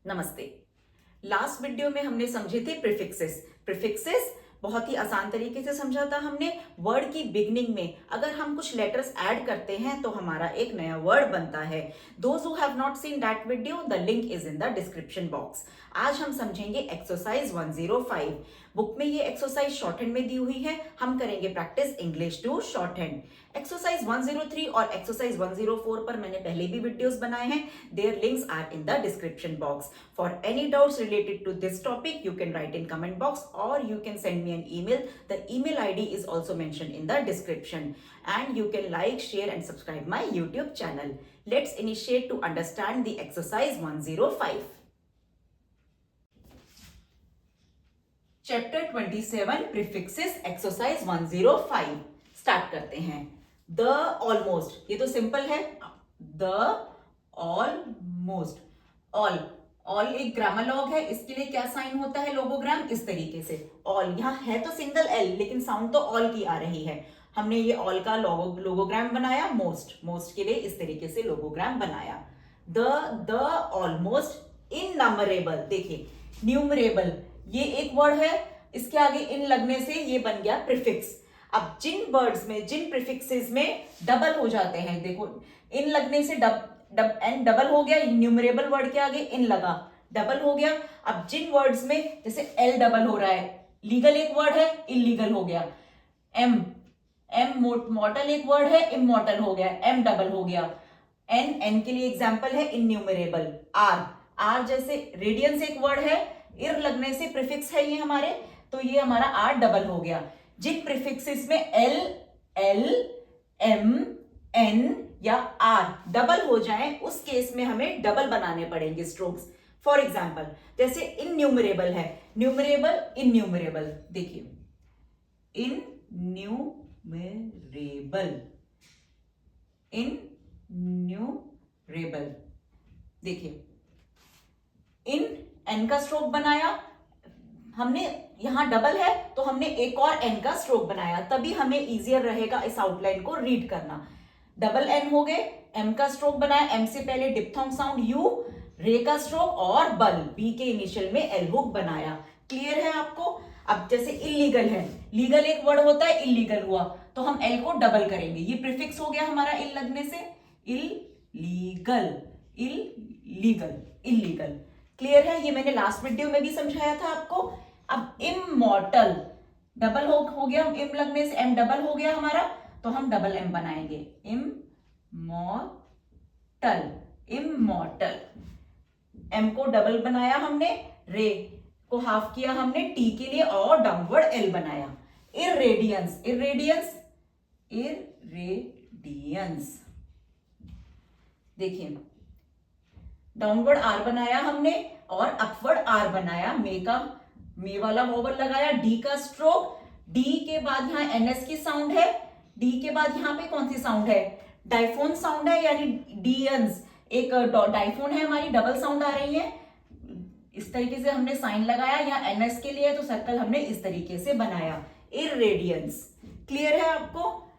नमस्ते। Last video में हमने समझे थे प्रीफिक्सेस। प्रीफिक्सेस बहुत ही आसान तरीके से समझा था हमने। वर्ड की बिगनिंग में अगर हम कुछ लेटर्स ऐड करते हैं तो हमारा एक नया वर्ड बनता है। Those who have not seen that video, the link is in the description box. आज हम समझेंगे एक्सरसाइज 105। बुक में ये एक्सरसाइज शॉर्ट हैंड में दी हुई है। हम करेंगे practice English to shorthand. Exercise 103 और एक्सरसाइज 104 पर मैंने पहले भी वीडियोस बनाए हैं। Their links are in the description box. For any doubts related to this topic, you can write in comment box और you can send me an email. The email ID is also mentioned in the description. And you can like, share and subscribe my YouTube channel. Let's initiate to understand the exercise 105. Chapter 27 Prefixes Exercise 105. Start करते हैं। The almost, ये तो simple है। The almost, all, all एक grammar है। इसके लिए क्या साइन होता है लोगोग्राम? इस तरीके से ऑल। यहाँ है तो सिंगल एल लेकिन साउंड तो ऑल की आ रही है। हमने ये ऑल का लोगोग्राम बनाया। मोस्ट के लिए इस तरीके से लोगोग्राम बनाया। द ऑलमोस्ट इननमरेबल, देखिए न्यूमरेबल ये एक वर्ड है, इसके आगे इन लगने से ये बन गया प्रीफिक्स। अब जिन वर्ड्स में, जिन प्रीफिक्सेस में डबल हो जाते हैं, देखो इन लगने से डबल हो गया। न्यूमरेबल वर्ड के आगे इन लगा, डबल हो गया। अब जिन वर्ड्स में जैसे एल डबल हो रहा है, लीगल एक वर्ड है, इलीगल हो गया। एम मॉर्टल एक वर्ड है, इमॉर्टल हो गया, एम डबल हो गया। एन के लिए एग्जाम्पल है इनन्यूमरेबल। आर जैसे रेडियंस एक वर्ड है, इर लगने से प्रीफिक्स है ये हमारे, तो ये हमारा आर डबल हो गया। जिन प्रीफिक्सेस में एल एम एन या आर डबल हो जाए उस केस में हमें डबल बनाने पड़ेंगे स्ट्रोक्स। फॉर एग्जाम्पल जैसे इनन्यूमरेबल है, न्यूमरेबल इनन्यूमरेबल, देखिए इनन्यूमरेबल, देखिए इन एन का स्ट्रोक बनाया हमने, यहां डबल है तो हमने एक और एन का स्ट्रोक बनाया, तभी हमें इजियर रहेगा इस आउटलाइन को रीड करना। डबल एन हो गए, एम का स्ट्रोक बनाया, एम से पहले डिप्थोंग साउंड यू, रे का स्ट्रोक और बल, बी के इनिशियल में एल हुक बनाया। क्लियर है आपको? अब जैसे इलीगल है, लीगल एक वर्ड होता है, इलीगल हुआ तो हम एल को डबल करेंगे, ये प्रीफिक्स हो गया हमारा इल लगने से, इलीगल इलीगल। क्लियर है? ये मैंने लास्ट वीडियो में भी समझाया था आपको। अब इमॉर्टल, डबल हो गया, इम लगने से एम डबल हो गया हमारा, तो हम डबल एम बनाएंगे, इमॉर्टल। एम को डबल बनाया हमने, रे को हाफ किया हमने टी के लिए और डाउनवर्ड एल बनाया। इरेडियंस, देखिए डाउनवर्ड आर बनाया हमने और अपवर्ड आर बनाया। मे वाला वोवल लगाया, डी का स्ट्रोक, डी के बाद यहां एनएस की साउंड है, डी के बाद यहां पे कौन सी साउंड है? डाइफोन साउंड है, यानी डीएंस एक डाइफोन है हमारी, डबल साउंड आ रही है। इस तरीके से हमने साइन लगाया, यहाँ एनएस के लिए तो सर्कल हमने इस तरीके से बनाया, इरेडियंस। क्लियर है आपको?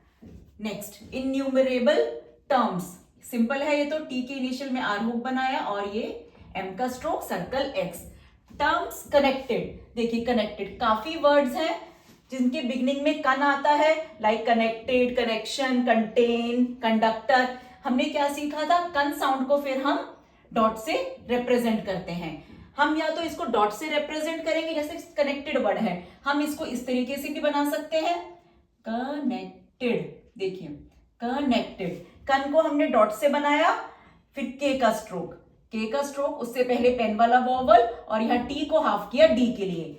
नेक्स्ट इनन्यूमरेबल टर्म्स, सिंपल है ये तो, टी के इनिशियल में आर हुक बनाया और ये एम का stroke, circle x. Terms connected, देखिए कनेक्टेड काफी वर्ड्स हैं जिनके बिगनिंग में कन आता है, like connected, connection, contain, conductor. हमने क्या सीखा था? कन साउंड को फिर हम डॉट से रिप्रेजेंट करते हैं। हम या तो इसको डॉट से रिप्रेजेंट करेंगे, जैसे कनेक्टेड वर्ड है, हम इसको इस तरीके से भी बना सकते हैं, कनेक्टेड। देखिए कनेक्टेड, कन को हमने डॉट से बनाया, फिर के का स्ट्रोक, उससे पहले पेन वाला वॉवल और यहां टी को हाफ किया डी के लिए,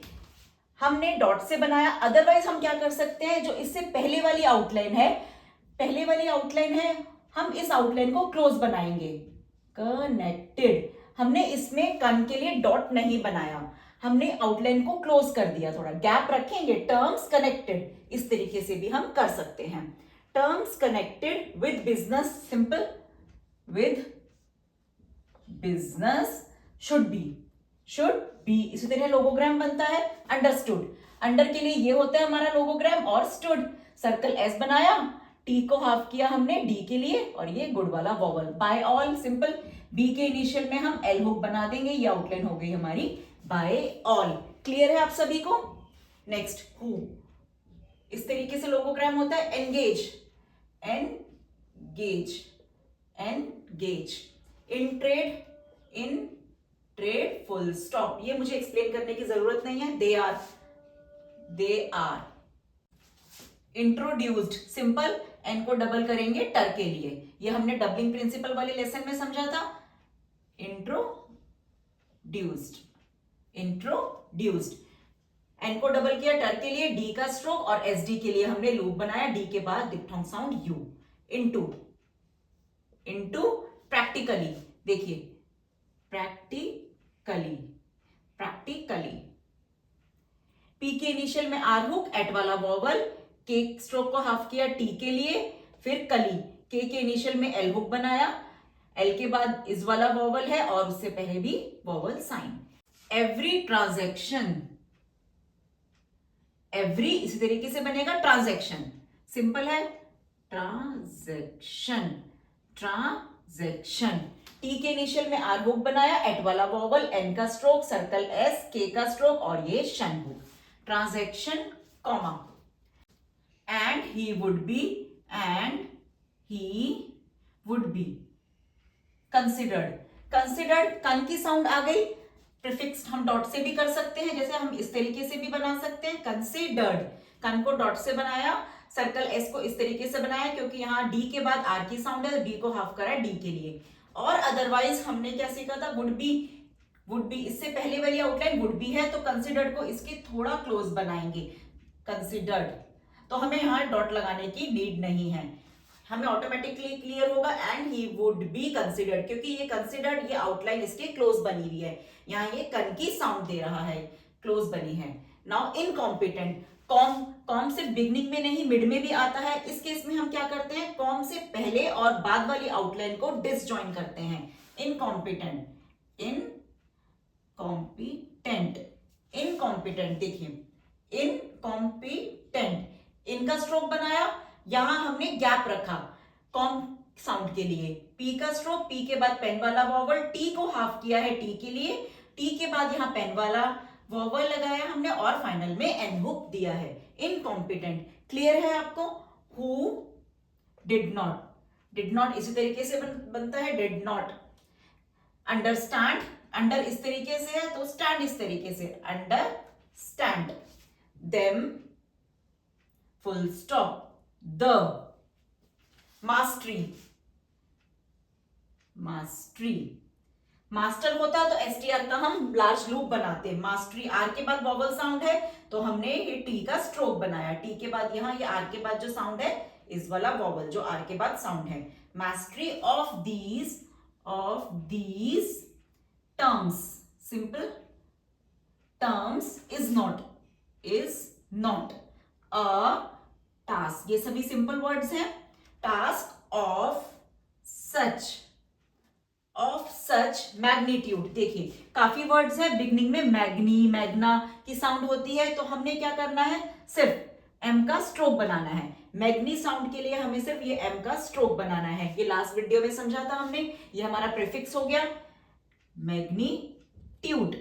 हमने डॉट से बनाया। अदरवाइज हम क्या कर सकते हैं, जो इससे पहले वाली आउटलाइन है, हम इस आउटलाइन को क्लोज बनाएंगे, कनेक्टेड। हमने इसमें कन के लिए डॉट नहीं बनाया, हमने आउटलाइन को क्लोज कर दिया, थोड़ा गैप रखेंगे। टर्म्स कनेक्टेड, इस तरीके से भी हम कर सकते हैं। Terms connected with business, simple, with business should be, इसी तरह लोगोग्राम बनता है। अंडरस्टूड, अंडर के लिए ये होता है हमारा लोगोग्राम, और स्टूड सर्कल एस बनाया, टी को हाफ किया हमने डी के लिए और ये गुड वाला vowel. By all, simple. B के इनिशियल में हम एल हुक बना देंगे, ये आउटलाइन हो गई हमारी बाय ऑल। क्लियर है आप सभी को? नेक्स्ट हु, इस तरीके से लोगोग्राम होता है। Engage, engage, engage. In trade, in trade, full stop. ये मुझे एक्सप्लेन करने की जरूरत नहीं है। They are, they are. Introduced, simple, N को डबल करेंगे टर के लिए, ये हमने डबलिंग प्रिंसिपल वाले लेसन में समझा था। Introduced, introduced. एन को डबल किया टर के लिए, डी का स्ट्रोक, और एस डी के लिए हमने लूप बनाया, डी के बाद diphthong sound you. Into, into practically, देखिए प्रैक्टिकली, प्रैक्टिकली। पी के इनिशियल में आर हुक, एट वाला वॉवल, के स्ट्रोक को हाफ किया टी के लिए, फिर कली, के इनिशियल में एल हुक बनाया, एल के बाद इस वाला वॉवल है और उससे पहले भी vowel sign. Every transaction, every इसी तरीके से बनेगा ट्रांजैक्शन, सिंपल है, ट्रांजैक्शन, ट्रांजैक्शन। टी के इनिशियल में आर हुक बनाया, एट वाला वॉवल, एन का स्ट्रोक, सर्कल एस, के का स्ट्रोक और ये shun hook. Transaction comma, and he would be, and he would be considered. Considered, कन की साउंड आ गई, प्रीफिक्स हम डॉट से भी कर सकते हैं, जैसे हम इस तरीके से भी बना सकते हैं। कंसिडर्ड, कन को डॉट से बनाया, सर्कल एस को इस तरीके से बनाया क्योंकि यहां डी के बाद आर की साउंड है, डी को हाफ करा डी के लिए। और अदरवाइज हमने क्या सीखा था, वुड बी, वुड बी इससे पहले वाली आउटलाइन वुड बी है, तो कंसिडर्ड को इसके थोड़ा क्लोज बनाएंगे, कंसिडर्ड। तो हमें यहां डॉट लगाने की नीड नहीं है, हमें ऑटोमेटिकली क्लियर होगा and he would be considered, क्योंकि ये कंसिडर्ड, ये आउटलाइन इसके क्लोज बनी हुई है, यहाँ ये कन की साउंड दे रहा है, क्लोज बनी है। नाउ इनकॉम्पिटेंट, कॉम, कॉम सिर्फ बिगनिंग में नहीं मिड में भी आता है। इस केस में हम क्या करते हैं, कॉम से पहले और बाद वाली आउटलाइन को डिसजॉइन करते हैं। इनकॉम्पिटेंट, इनकॉम्पिटेंट, इनकॉम्पिटेंट, देखिए इनकॉम्पिटेंट, इनका स्ट्रोक बनाया, यहां हमने गैप रखा कॉम साउंड के लिए, पी का स्ट्रोक, पी के बाद पेन वाला वॉवल, टी को हाफ किया है टी के लिए, टी के बाद यहां पेन वाला वॉवल लगाया हमने और फाइनल में एन हुक दिया है। इनकॉम्पिटेंट, क्लियर है आपको? Who did not, did not इसी तरीके से बनता है, डिड नॉट। अंडरस्टैंड, अंडर इस तरीके से है तो स्टैंड इस तरीके से, understand. Them, full stop. The, mastery, mastery, master होता तो एसटीआर का हम लार्ज लूप बनाते, मास्टरी, आर के बाद वॉवल साउंड है तो हमने ये टी का स्ट्रोक बनाया, टी के बाद यहां ये आर के बाद जो साउंड है इस वाला वॉवल जो आर के बाद साउंड है। Mastery of these terms, simple, terms is not a task, ये सभी सिंपल वर्ड्स हैं। टास्क ऑफ सच मैग्नीट्यूड, देखिए काफी वर्ड्स हैं, बिगनिंग में मैग्नी, मैग्ना की साउंड होती है, तो हमने क्या करना है, सिर्फ एम का स्ट्रोक बनाना है। मैग्नी साउंड के लिए हमें सिर्फ ये एम का स्ट्रोक बनाना है, ये लास्ट वीडियो में समझा था हमने, ये हमारा प्रीफिक्स हो गया मैग्नीट्यूड,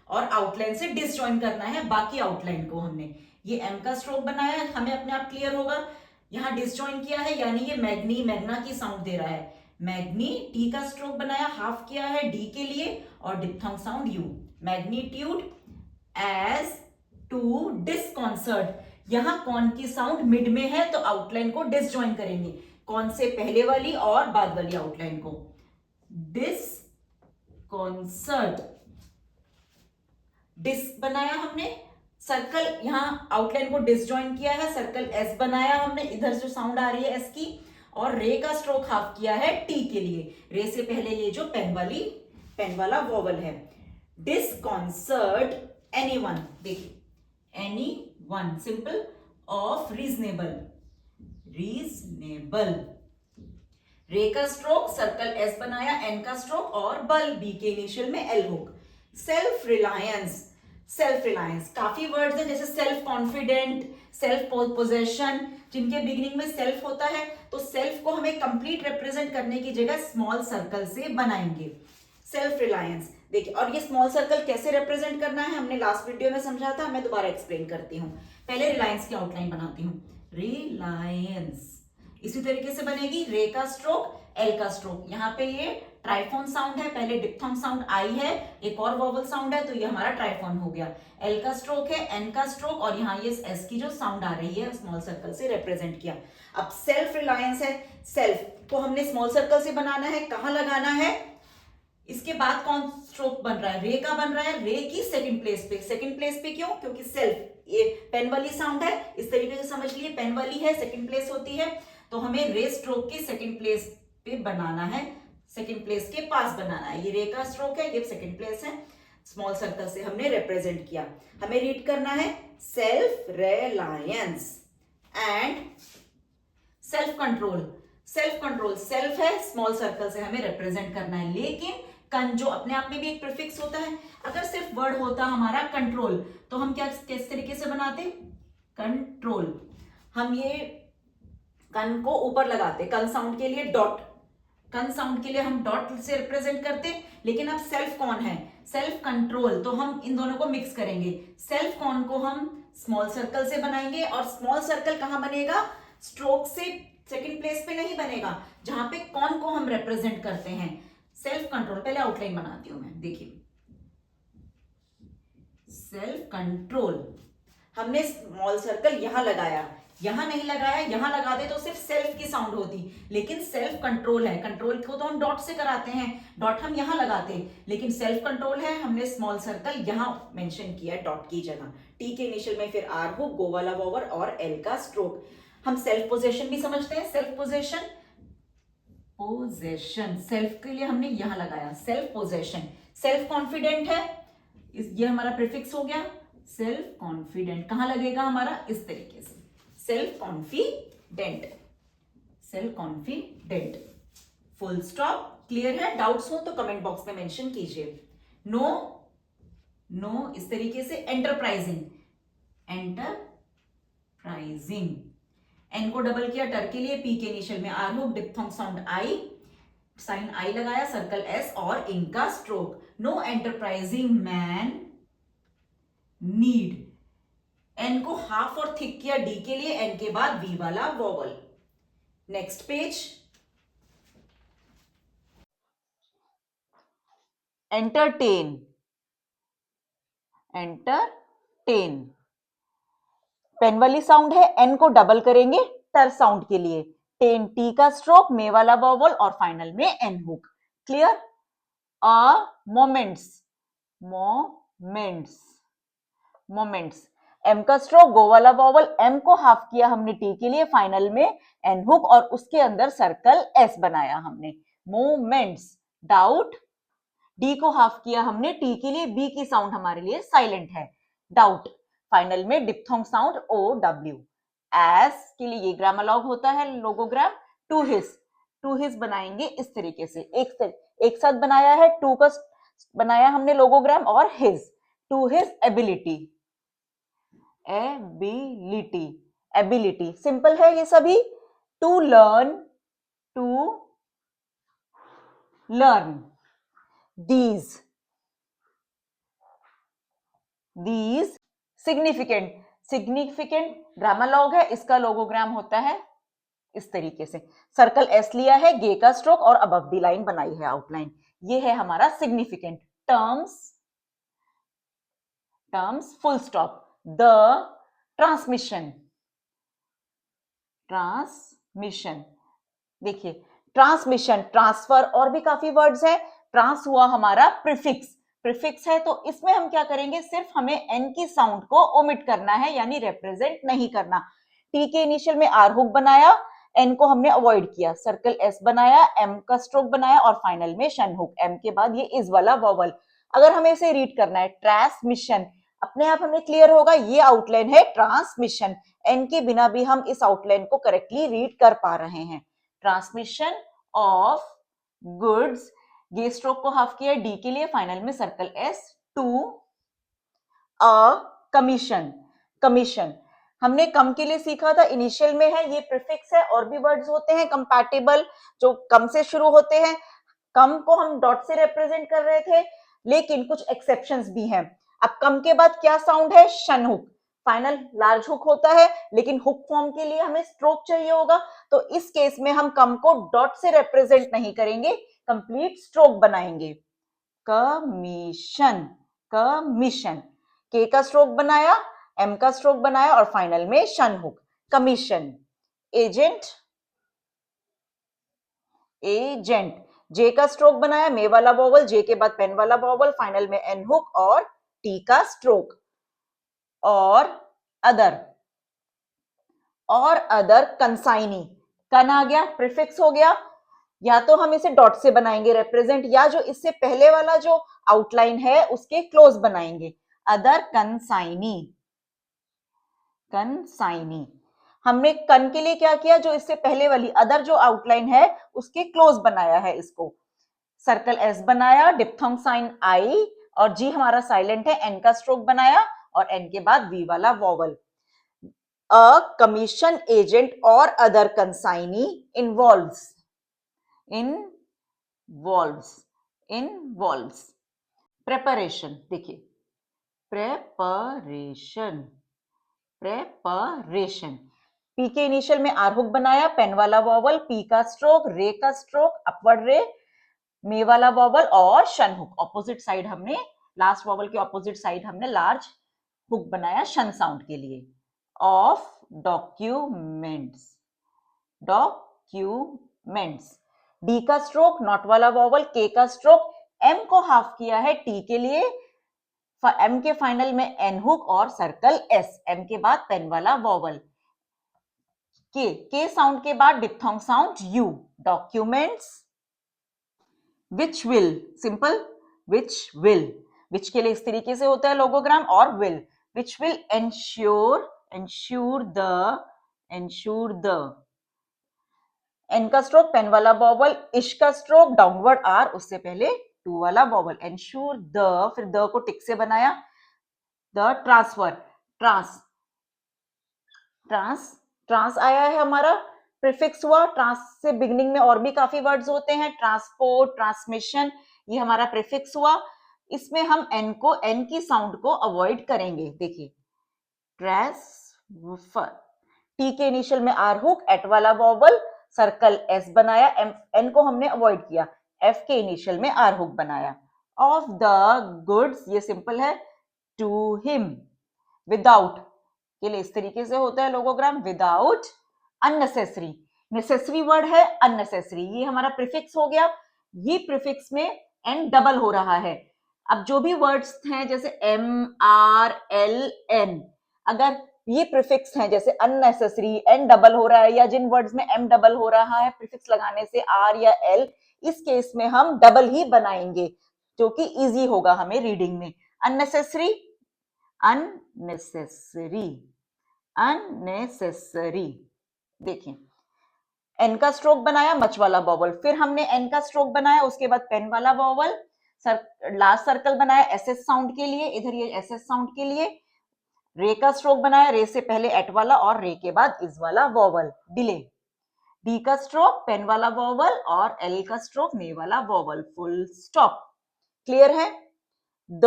और आउटलाइन से डिसजॉइन करना है बाकी आउटलाइन को। हमने ये एम का स्ट्रोक बनाया, हमें अपने आप क्लियर होगा, यहां डिसजॉइन किया है यानी ये मैग्नी, मैग्ना की साउंड दे रहा है। मैग्नी, टी का स्ट्रोक बनाया, हाफ किया है डी के लिए और diphthong sound U. Magnitude as to disconcert, यहां कौन की साउंड मिड में है तो आउटलाइन को डिसजॉइन करेंगे, कौन से पहले वाली और बाद वाली आउटलाइन को। डिस्कॉन्सर्ट, डिस बनाया हमने, सर्कल यहां आउटलाइन को डिसजॉइन किया है, सर्कल एस बनाया हमने, इधर जो साउंड आ रही है एस की, और रे का स्ट्रोक हाफ किया है टी के लिए, रे से पहले ये जो पेन वाला वॉवल है। डिस्कॉन्सर्ट एनीवन, देखिए anyone, simple, of reasonable, reasonable, रे का स्ट्रोक, सर्कल एस बनाया, एन का स्ट्रोक और बल, बी के इनिशियल में L hook. Self reliance, self reliance, काफी वर्ड्स हैं जैसे सेल्फ कॉन्फिडेंट, सेल्फ पोजेशन, जिनके बिगिनिंग में सेल्फ होता है तो सेल्फ को हमें कंप्लीट रिप्रेजेंट करने की जगह स्मॉल सर्कल से बनाएंगे। सेल्फ रिलायंस देखिए, और ये स्मॉल सर्कल कैसे रिप्रेजेंट करना है हमने लास्ट वीडियो में समझा था, मैं दोबारा एक्सप्लेन करती हूँ। पहले रिलायंस की आउटलाइन बनाती हूँ। रिलायंस इसी तरीके से बनेगी, रे का स्ट्रोक, एल का स्ट्रोक। यहाँ पे ये ट्राइफोन साउंड है, पहले डिप्थोंग साउंड आई है, एक और वोवल साउंड है, तो ये हमारा ट्राइफोन हो गया। एल का स्ट्रोक है, एन का स्ट्रोक, और यहाँ ये एस की जो साउंड आ रही है स्मॉल सर्कल से रिप्रेजेंट किया। अब सेल्फ रिलायंस है, सेल्फ को हमने स्मॉल सर्कल से बनाना है, कहां लगाना है, इसके बाद कौन स्ट्रोक बन रहा है, रे का बन रहा है, रे की सेकंड प्लेस पे। सेकंड प्लेस पे क्यों, क्योंकि सेल्फ ये पेन वाली साउंड है, इस तरीके से समझ लिए, पेन वाली है, सेकंड प्लेस होती है, तो हमें रे स्ट्रोक की सेकंड प्लेस पे बनाना है, सेकंड प्लेस के पास बनाना है। ये रे का स्ट्रोक है, ये सेकंड प्लेस है, स्मॉल सर्कल से हमने रिप्रेजेंट किया। हमें रीड करना है self reliance and self control. Self control, self है, स्मॉल सर्कल से हमें रिप्रेजेंट करना है, लेकिन कन जो अपने आप में भी एक प्रीफिक्स होता है। अगर सिर्फ वर्ड होता हमारा कंट्रोल तो हम क्या किस तरीके से बनाते, कंट्रोल, हम ये कन को ऊपर लगाते, कन साउंड के लिए डॉट, कन साउंड के लिए हम डॉट से रिप्रेजेंट करते। लेकिन अब सेल्फ कौन है, सेल्फ कंट्रोल, तो हम इन दोनों को मिक्स करेंगे। सेल्फ कौन को हम स्मॉल सर्कल से बनाएंगे, और स्मॉल सर्कल कहां बनेगा, स्ट्रोक से सेकंड प्लेस पे नहीं बनेगा, जहां पे कौन को हम रिप्रेजेंट करते हैं। सेल्फ कंट्रोल, पहले आउटलाइन बनाती हूं मैं, देखिए सेल्फ कंट्रोल, हमने स्मॉल सर्कल यहां लगाया, यहां नहीं लगाया, यहां लगा दे तो सिर्फ सेल्फ की साउंड होती, लेकिन सेल्फ कंट्रोल है, कंट्रोल को तो हम डॉट से कराते हैं, डॉट हम यहां लगाते, लेकिन सेल्फ कंट्रोल है, हमने स्मॉल सर्कल यहां मेंशन किया डॉट की जगह। टी के इनिशियल में फिर आर हो, गो वाला वोवल और एल का स्ट्रोक। हम सेल्फ पोजेशन भी समझते हैं, सेल्फ पोजेशन, पोजेशन सेल्फ के लिए हमने यहां लगाया, सेल्फ पोजेशन। सेल्फ कॉन्फिडेंट है, ये हमारा प्रीफिक्स हो गया, सेल्फ कॉन्फिडेंट कहां लगेगा हमारा, इस तरीके से, self confident, self confident, full stop. Clear है, डाउट्स हो तो कमेंट बॉक्स में मेंशन कीजिए। नो, नो इस तरीके से, एंटरप्राइजिंग, एंटरप्राइजिंग, एन को डबल किया टर के लिए, पी के इनिशियल में आर हो, diphthong sound I, sign I लगाया, सर्कल एस और इनका stroke. No enterprising man need, N को हाफ और थिक किया डी के लिए, एन के बाद वी वाला vowel. Next page, entertain, entertain, pen वाली साउंड है, एन को डबल करेंगे टर साउंड के लिए, टेन टी का स्ट्रोक, मे वाला वोवल और फाइनल में N hook. Clear, moments, moments, moments, M का स्ट्रोक, गो वाला वोवल, एम को हाफ किया हमने टी के लिए, फाइनल में एन हुक और उसके अंदर सर्कल एस बनाया हमने, मोमेंट्स। डाउट, डी को हाफ किया हमने टी के लिए, बी की साउंड हमारे लिए साइलेंट है, डाउट, फाइनल में diphthong sound O W. S के लिए ये ग्रामोलॉग होता है, लोगोग्राम। टू हिज बनाएंगे इस तरीके से, एक साथ बनाया है, टू का बनाया हमने लोगोग्राम, और his, to his ability, ability, ability simple है ये सभी, to learn, to learn, these significant, significant grammalogue है, इसका लोगोग्राम होता है इस तरीके से, सर्कल एस लिया है, गे का स्ट्रोक और अबव दी लाइन बनाई है आउटलाइन, ये है हमारा significant. Terms, terms full stop, the transmission, transmission, देखिए ट्रांसमिशन, ट्रांसफर और भी काफी वर्ड्स है, ट्रांस हुआ हमारा प्रीफिक्स, प्रीफिक्स है तो इसमें हम क्या करेंगे, सिर्फ हमें एन की साउंड को ओमिट करना है, यानी रिप्रेजेंट नहीं करना। टी के इनिशियल में आर हुक बनाया, एन को हमने अवॉइड किया, सर्कल एस बनाया, एम का स्ट्रोक बनाया और फाइनल में शन हुक, एम के बाद ये इज वाला वोवल। अगर हमें इसे रीड करना है, ट्रांसमिशन, अपने आप हमें क्लियर होगा ये आउटलाइन है ट्रांसमिशन, एन के बिना भी हम इस आउटलाइन को करेक्टली रीड कर पा रहे हैं। ट्रांसमिशन ऑफ गुड्स, ये स्ट्रोक को हाफ किया डी के लिए, फाइनल में circle S, to a commission, commission हमने कम के लिए सीखा था, इनिशियल में है, ये प्रीफिक्स है। और भी वर्ड्स होते हैं कंपैटिबल जो कम से शुरू होते हैं, कम को हम डॉट से रिप्रेजेंट कर रहे थे, लेकिन कुछ एक्सेप्शंस भी हैं। अब कम के बाद क्या साउंड है? शन हुक। फाइनल लार्ज हुक होता है, लेकिन हुक फॉर्म के लिए हमें स्ट्रोक चाहिए होगा, तो इस केस में हम कम को डॉट से रिप्रेजेंट नहीं करेंगे, कंप्लीट स्ट्रोक बनाएंगे। कमीशन, कमीशन, के का स्ट्रोक बनाया, एम का स्ट्रोक बनाया और फाइनल में shun hook, commission. Agent, agent, J का स्ट्रोक बनाया, मे वाला वोवल, जे के बाद पेन वाला वोवल, फाइनल में एन हुक और टी का स्ट्रोक। और अदर, और अदर कंसाइनी, कन आ गया, प्रीफिक्स हो गया, या तो हम इसे डॉट से बनाएंगे रिप्रेजेंट, या जो इससे पहले वाला जो आउटलाइन है उसके क्लोज बनाएंगे। Other consignee, consignee. हमने कन के लिए क्या किया? जो इससे पहले वाली अदर जो आउटलाइन है उसके क्लोज बनाया है, इसको सर्कल एस बनाया, डिप्थोंग साइन आई, और जी हमारा साइलेंट है, एन का स्ट्रोक बनाया और एन के बाद वी वाला वॉवल। अ कमीशन एजेंट और other consignee involves, involves preparation. देखिए, प्रेपरेशन, प्रेपरेशन। पी के इनिशियल में आर हुक बनाया, पेन वाला वॉवल, पी का स्ट्रोक, रे का स्ट्रोक, अपवर्ड रे, मे वाला वॉवल और शन हुक। ऑपोजिट साइड हमने, लास्ट वॉवल के ऑपोजिट साइड हमने लार्ज हुक बनाया शन साउंड के लिए। Of documents, documents. डी का स्ट्रोक, नॉट वाला वॉवल, के का स्ट्रोक, एम को हाफ किया है टी के लिए, एम के फाइनल में एन हुक और सर्कल एस, एम के बाद पेन वाला वॉवल। के साउंड के बाद diphthong sound U, documents which will, simple which के लिए इस तरीके से होता है लोगोग्राम, और which will ensure the N का स्ट्रोक, पेन वाला वॉवल, इश का स्ट्रोक, डाउनवर्ड आर, उससे पहले टू वाला वॉवल, एंश्योर द, फिर द को टिक से बनाया, द ट्रांसफर, ट्रांस आया है हमारा, प्रीफिक्स हुआ, ट्रांस से बिगनिंग में और भी काफी वर्ड्स होते हैं, ट्रांसपोर्ट, ट्रांसमिशन, ये हमारा प्रीफिक्स हुआ। इसमें हम एन को, एन की साउंड को अवॉइड करेंगे। देखिए, ट्रांसफर, टी के इनिशियल में आर हुक, एट वाला वॉवल, सर्कल एस बनाया, एन को हमने अवॉइड किया, एफ के इनिशियल में आर हुक बनाया। ऑफ द गुड्स, ये सिंपल है, टू हिम, विदाउट के लिए इस तरीके से होता है लोगोग्राम, विदाउट, अननेसेसरी, नेसेसरी वर्ड है, अननेसेसरी, ये हमारा प्रीफिक्स हो गया। ये प्रीफिक्स में एन डबल हो रहा है। अब जो भी वर्ड्स हैं जैसे एम, आर, एल, एन, अगर ये प्रीफिक्स हैं जैसे अननेसेसरी, एन डबल हो रहा है, या जिन वर्ड्स में एम डबल हो रहा है प्रीफिक्स लगाने से, आर या एल, इस केस में हम डबल ही बनाएंगे, जो कि इजी होगा हमें रीडिंग में। Unnecessary, unnecessary, unnecessary. देखिए, एन का स्ट्रोक बनाया, मच वाला वॉवल, फिर हमने एन का स्ट्रोक बनाया, उसके बाद पेन वाला वॉवल, लास्ट सर्कल बनाया एस एस साउंड के लिए, इधर ये एस एस साउंड के लिए, रे का स्ट्रोक बनाया, रे से पहले एट वाला और रे के बाद इस वाला वॉवल, डिले, डी का स्ट्रोक, पेन वाला वॉवल और एल का स्ट्रोक, मे वाला वॉवल, फुल स्टॉप। क्लियर है? द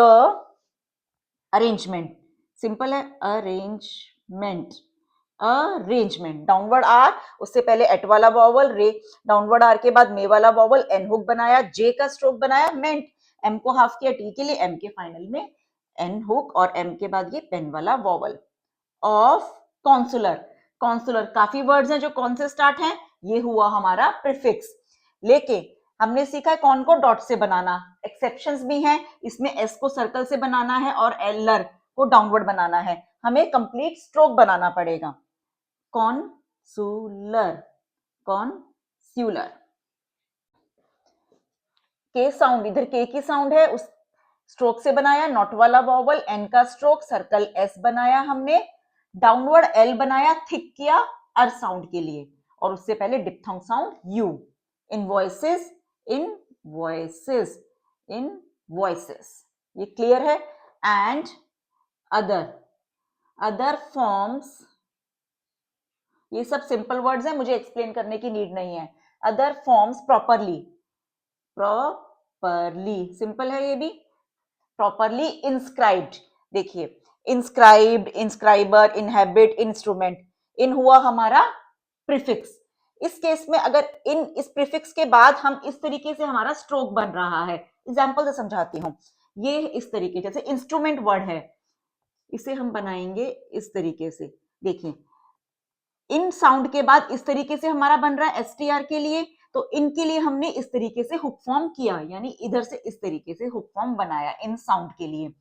अरेंजमेंट, सिंपल है, अरेंजमेंट, अरेंजमेंट, डाउनवर्ड आर, उससे पहले एट वाला वॉवल, रे, डाउनवर्ड आर के बाद मे वाला वॉवल, एन हुक बनाया, जे का स्ट्रोक बनाया, मेंट, एम को हाफ किया टी के लिए, एम के फाइनल में एन हुक और एम के बाद ये पेन वाला वॉवल। ऑफ कॉन्सुलर, कॉन्सुलर काफी वर्ड्स हैं जो कौन से स्टार्ट हैं, ये हुआ हमारा प्रीफिक्स। लेकिन हमने सीखा है कौन को डॉट से बनाना, एक्सेप्शंस भी हैं, इसमें एस को सर्कल से बनाना है और एलर को डाउनवर्ड बनाना है, हमें कंप्लीट स्ट्रोक बनाना पड़ेगा। कॉन्सुलर, कॉन्स्यूलर, के साउंड, इधर के की साउंड है, उस स्ट्रोक से बनाया, नॉट वाला वॉवल, एन का स्ट्रोक, सर्कल एस बनाया हमने, डाउनवर्ड एल बनाया, थिक किया अर साउंड के लिए, और उससे पहले diphthong sound you. Invoices, invoices, invoices, ये क्लियर है। एंड अदर, अदर फॉर्म्स ये सब सिंपल वर्ड्स हैं, मुझे एक्सप्लेन करने की नीड नहीं है. Other forms properly, properly simple है ये भी. प्रॉपरली इंस्क्राइब्ड, देखिए इंस्क्राइब्ड, इंस्क्राइबर, इनहेबिट, इंस्ट्रूमेंट. इन हुआ हमारा प्रीफिक्स. इस केस में अगर इन इस प्रीफिक्स के बाद हम इस तरीके से हमारा स्ट्रोक बन रहा है. एग्जाम्पल से समझाती हूँ. ये इस तरीके जैसे इंस्ट्रूमेंट वर्ड है, इसे हम बनाएंगे इस तरीके से. देखिए इन साउंड के बाद इस तरीके से हमारा बन रहा है एसटीआर के लिए, तो इनके लिए हमने इस तरीके से हुक फॉर्म किया, यानी इधर से इस तरीके से हुक फॉर्म बनाया इन साउंड के लिए.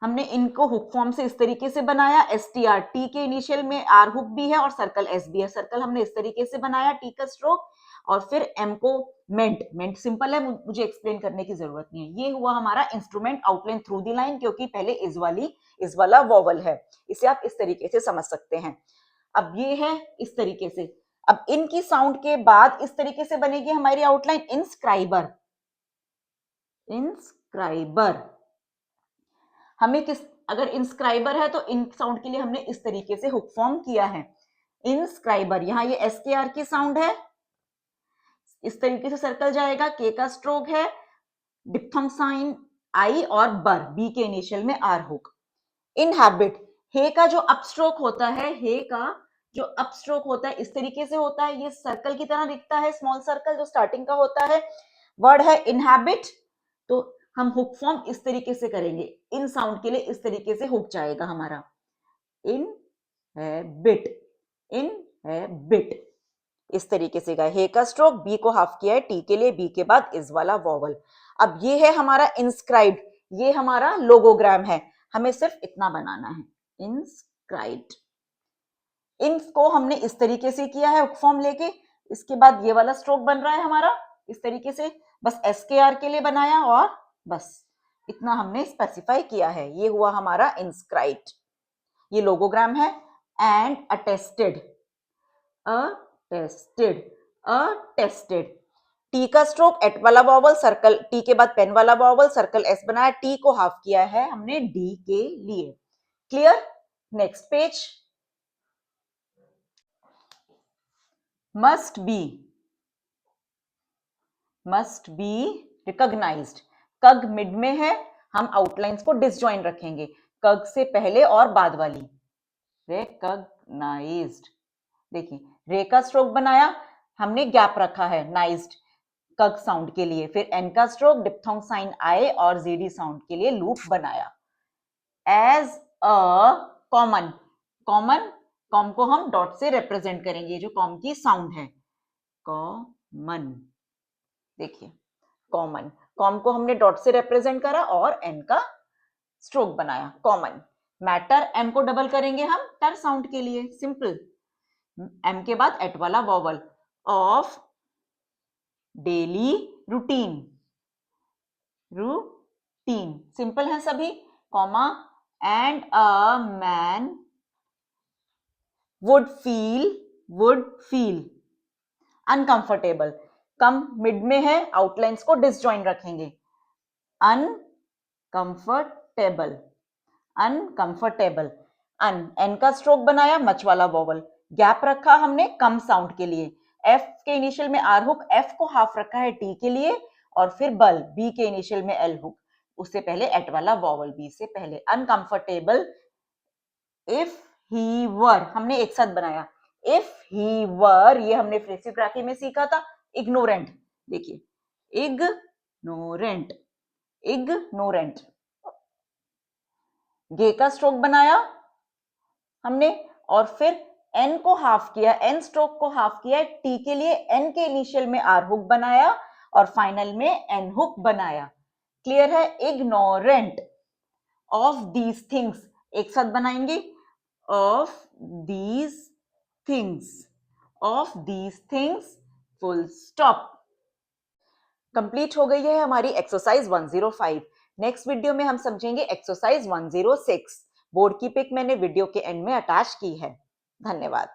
हमने इनको हुक फॉर्म से इस तरीके से बनाया. एसटीआर, टी के इनिशियल में आर हुक भी है और सर्कल एस भी है. सर्कल हमने इस तरीके से बनाया टी का स्ट्रोक, और फिर एम को मेंट. मेंट सिंपल है, मुझे एक्सप्लेन करने की जरूरत नहीं है. ये हुआ हमारा instrument outline through the line, क्योंकि पहले इस वाला वॉवल है. इसे आप इस तरीके से समझ सकते हैं. अब ये है इस तरीके से. अब इनकी साउंड के बाद इस तरीके से बनेगी हमारी आउटलाइन इंस्क्राइबर. इंस्क्राइबर हमें किस, अगर इंस्क्राइबर है तो इन साउंड के लिए हमने इस तरीके से हुक फॉर्म किया है. इंस्क्राइबर, यहां ये एस के आर की साउंड है, इस तरीके से सर्कल जाएगा. के का स्ट्रोक है, डिप्थंग साइन आई और बर, बी के इनिशियल में आर हुक. इनहैबिट, हे का जो अप स्ट्रोक होता है, हे का जो अप स्ट्रोक होता है इस तरीके से होता है. ये सर्कल की तरह दिखता है, स्मॉल सर्कल जो स्टार्टिंग का होता है. वर्ड है इनहैबिट, तो हम हुक फॉर्म इस तरीके से करेंगे. इन साउंड के लिए इस तरीके से हुक जाएगा हमारा. इन है बिट, इन है बिट, इस तरीके से गए. हे का स्ट्रोक, बी को हाफ किया है टी के लिए, बी के बाद इस वाला वॉवल. अब ये है हमारा इंस्क्राइब्ड, ये हमारा लोगोग्राम है. हमें सिर्फ इतना बनाना है, इंस्क्राइब्ड. इनको हमने इस तरीके से किया है हुक फॉर्म लेके. इसके बाद ये वाला स्ट्रोक बन रहा है हमारा इस तरीके से, बस एस के आर के लिए बनाया और बस इतना हमने स्पेसिफाई किया है. ये हुआ हमारा इंस्क्राइब्ड. ये लोगोग्राम है. And attested, attested, attested. T का स्ट्रोक, एट वाला वॉवल, सर्कल टी के बाद पेन वाला वॉवल, सर्कल एस बनाया. टी को हाफ किया है हमने डी के लिए. Clear? Next page. Must be, must be recognised. कग मिड में है, हम आउटलाइंस को डिसजॉइन रखेंगे. कग से पहले और बाद वाली. रिकॉग्नाइज्ड, देखिए रे का स्ट्रोक बनाया, हमने गैप रखा है नाइज्ड कग साउंड के लिए. फिर एन का स्ट्रोक, डिप्थोंग साइन आई और जेडी साउंड के लिए लूप बनाया. As a common, common, com को हम डॉट से रिप्रेजेंट करेंगे, जो कॉम की साउंड है. कॉमन, देखिए कॉमन, कॉम को हमने डॉट से रिप्रेजेंट करा और एन का स्ट्रोक बनाया. कॉमन. मैटर, एम को डबल करेंगे हम टर साउंड के लिए. सिंपल. एम के बाद एट वाला vowel. Of daily routine, routine simple है सभी. Comma, and a man would feel uncomfortable. Come mid में है, आउटलाइंस को डिसजॉइन रखेंगे. Uncomfortable, uncomfortable. एन का स्ट्रोक बनाया, मच वाला वॉवल. गैप रखा हमने कम साउंड के लिए. एफ के इनिशियल में आर हुक, एफ को हाफ रखा है टी के लिए, और फिर बल, बी के इनिशियल में एल हुक, उससे पहले एट वाला वॉवल, बी से पहले. अनकंफर्टेबल. इफ ही वर हमने एक साथ बनाया. इफ ही वर, ये हमने फ्रेसियोग्राफी में सीखा था. इग्नोरेंट, देखिए इग्नोरेंट, इग्नोरेंट. गे का स्ट्रोक बनाया हमने, और फिर एन को हाफ किया, एन स्ट्रोक को हाफ किया टी के लिए. एन के इनिशियल में आर हुक बनाया और फाइनल में एन हुक बनाया. क्लियर है? इग्नोरेंट ऑफ दीज थिंग्स एक साथ बनाएंगे. Of these things, of these things, full stop. Complete हो गई है हमारी एक्सरसाइज 105. नेक्स्ट वीडियो में हम समझेंगे एक्सरसाइज 106. बोर्ड की पिक मैंने वीडियो के एंड में अटैच की है. धन्यवाद.